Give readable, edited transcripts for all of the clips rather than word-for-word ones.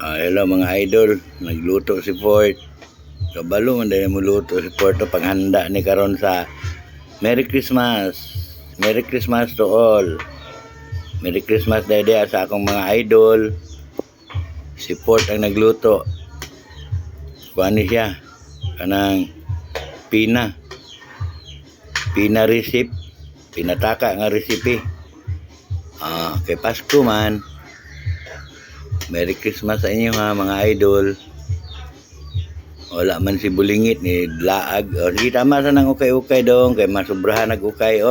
Hello mga idol, nagluto si Fort. Kabalo man dahil muluto si Fort o panghanda ni karon sa Merry Christmas. Merry Christmas to all. Merry Christmas dahil sa akong mga idol. Si Fort ang nagluto. Kuha ni siya. Kanang Pina recipe. Pinataka nga recipe. Kay Pasko man. Merry Christmas sa inyo ha mga idol. Wala man si bulingit ni laag. O sige tama sa nang ukay-ukay dong. Kay masubrahan nag-ukay.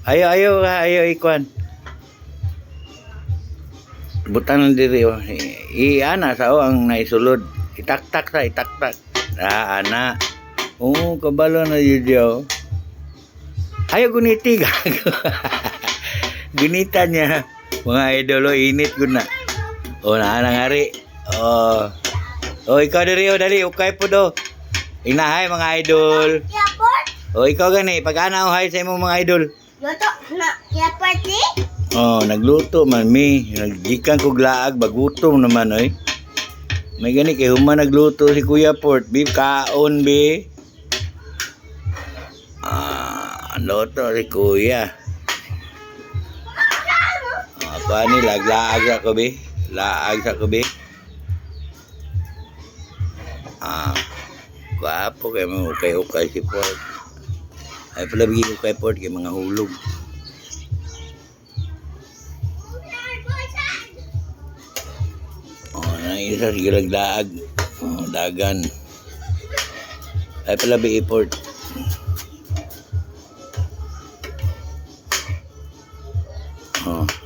Ayo ikuan. Butan lang diri o. Ana sao ang naisulod. Itaktak. Ana. Kabalo na yun diyo. Ayo guniti gago. Gunita niya. Mga idol init ko na. Naanangari. Ikaw dali, ukay po do. Inahay mga idol. Ikaw gani, pag-ana uhay sa imong mga idol. Luto na, party? Nagluto man mi. Naggikan ko glaag, bagutom naman oy. May gani kay human nagluto si Kuya Port, beef kaon be. Luto si Kuya. Paano laglaag sa ko be? Laag sa ko be. Guwapo kay mga ukay-ukay si Port. Ay pala bigyan ko kay Port kay mga hulog. Isa sige laglaag. Dagan. Ay pala bigyan Port.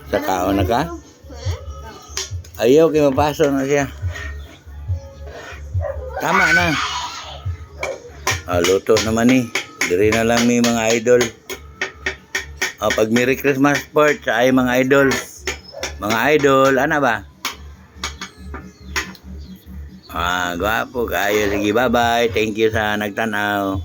Sa kaon na ka? Ayaw kay mapaso na siya. Tama na. Luto naman eh. Diri na lang may mga idol. Pag Merry Christmas Port sa ay mga idol. Mga idol, ano ba? Gwapo kayo. Sige, bye-bye. Thank you sa nagtanaw.